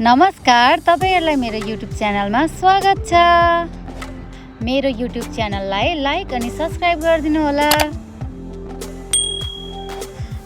नमस्कार, तपाईहरुलाई मेरो YouTube च्यानलमा स्वागत छ। मेरो YouTube च्यानललाई लाइक अनि सब्स्क्राइब गरिदिनु होला।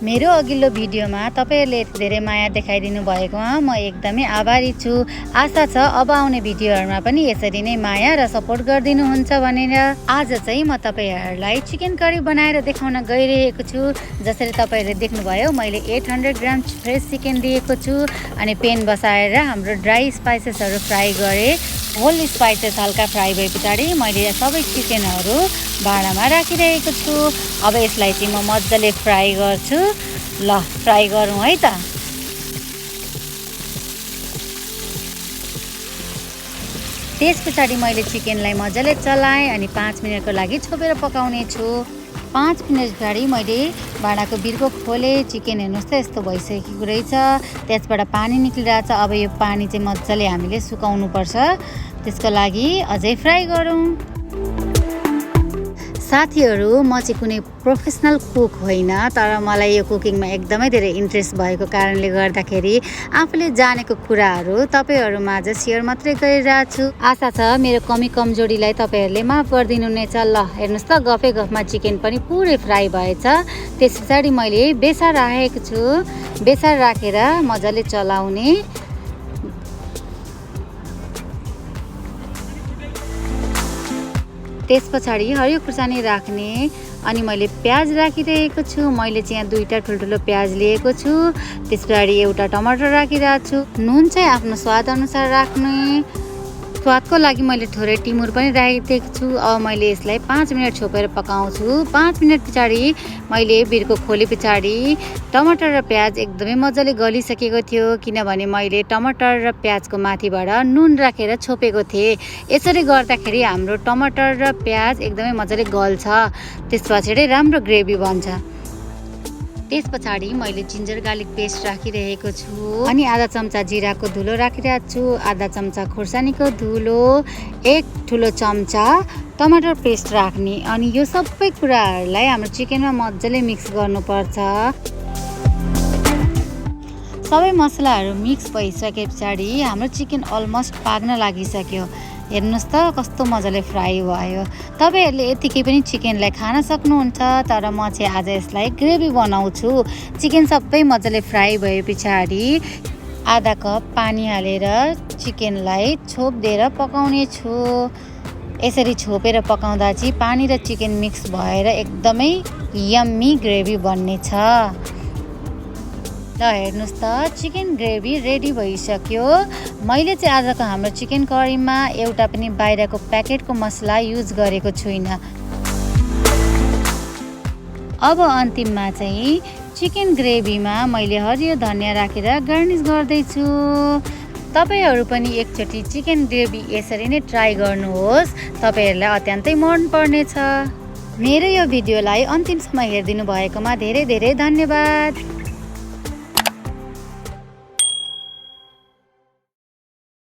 मेरो अघिल्लो भिडियोमा तपाईहरुले धेरै माया देखाइदिनु भएकोमा म एकदमै आभारी छु। आशा छ अब आउने भिडियोहरुमा पनि यसरी नै माया र सपोर्ट गर्दिनु हुन्छ भनेर आज चाहिँ म तपाईहरुलाई चिकन करी बनाएर देखाउन गइरहेको छु। जसरी तपाईहरुले देख्नुभयो मैले 800 ग्राम फ्रेश चिकन लिएको छु अनि पेन बसाएर हाम्रो ड्राई स्पाइसेसहरु फ्राई गरे। होल स्पाइसेस हल्का फ्राई भएपछि मैले सबै चिकनहरु भाँडामा राखिरहेको छु। अब यसलाई चाहिँ म मज्जाले फ्राई गर्छु। ल फ्राई गरौँ है त। त्यसपछि मैले चिकनलाई मज्जाले चलाएँ अनि 5 मिनेटको लागि छोपेर पकाउने छु। 5 मिनेट गरी मैले भाँडाको बिर्को खोले। चिकन हेर्नुस् त यस्तो भइसकेको रहेछ। त्यसबाट पानी निक्लिरहेछ। अब यो पानी चाहिँ मज्जाले हामीले सुकाउनु पर्छ। त्यसको लागि अझै फ्राई गरौँ। साथीहरु, म चाहिँ कुनै प्रोफेसनल कुक होइन, तर मलाई यो कुकिङमा एकदमै धेरै इन्ट्रेस्ट भएको कारणले गर्दाखेरि आफूले जानेको कुराहरू तपाईहरुमाझ शेयर मात्रै गरिरहेको छु। आशा छ मेरो कमी कमजोरीलाई तपाईहरुले माफ गरिदिनु हुनेछ। ल हेर्नुस् त गफमा चिकन पनि पुरै फ्राई भएछ। त्यसपछि मैले बेसार राखेको छु। बेसार राखेर मजाले चलाउने। त्यसपछि हरियो खुर्सानी राख्ने अनि मैले प्याज राखिरहेको छु। मैले चाहिँ यहाँ दुईटा ठुल्ठुलो प्याज लिएको छु। त्यसपछि एउटा टमाटर राखिरहेको छु। नुन चाहिँ आफ्नो स्वाद अनुसार राख्ने। स्वादको लागि मैले थोरै टिमुर पनि राखिदिएको छु। अब मैले यसलाई 5 मिनेट छोपेर पकाउँछु। 5 मिनेट पछाडि मैले बिर्को खोले पछाडि टमाटर र प्याज एकदमै मजाले गलिसकेको थियो, किनभने मैले टमाटर र प्याजको माथिबाट नुन राखेर छोपेको थिएँ। यसरी गर्दाखेरि हाम्रो टमाटर र प्याज एकदमै मजाले गल्छ। त्यसपछि राम्रो ग्रेभी बन्छ। त्यसपछि मैले जिन्जर गार्लिक पेस्ट राखिरहेको छु अनि आधा चम्चा जिराको धुलो राखिरहेको छु, आधा चम्चा खुर्सानीको धुलो, 1 ठुलो चम्चा टमाटर पेस्ट राख्ने अनि यो सबै कुराहरूलाई हाम्रो चिकनमा मजाले मिक्स गर्नुपर्छ। सबै मसलाहरू मिक्स भइसकेपछि हाम्रो चिकन अलमोस्ट पाक्न लागिसक्यो। हेर्नुस् त कस्तो मजाले फ्राई भयो। तपाईहरुले यतिकै पनि चिकनलाई खान सक्नुहुन्छ, तर म चाहिँ आज यसलाई ग्रेभी बनाउँछु। चिकन सबै मजाले फ्राई भएपछि आधा कप पानी हालेर चिकनलाई छोपिदिएर पकाउने छु। यसरी छोपेर पकाउँदा चाहिँ पानी र चिकन मिक्स भएर एकदमै यम्मी ग्रेभी बन्नेछ। ल हेर्नुस् त चिकन ग्रेभी रेडी भइसक्यो। मैले चाहिँ आजको हाम्रो चिकन करीमा एउटा पनि बाहिरको प्याकेटको मसला युज गरेको छुइनँ। अब अन्तिममा चाहिँ चिकन ग्रेभीमा मैले हरियो धनिया राखेर गार्निस गर्दैछु। तपाईहरु पनि एकचोटि चिकन ग्रेभी यसरी नै ट्राई गर्नुहोस्। तपाईहरुलाई अत्यन्तै मन पर्नेछ। मेरो यो भिडियोलाई अन्तिमसम्म हेरिदिनु भएकोमा धेरै धेरै धन्यवाद।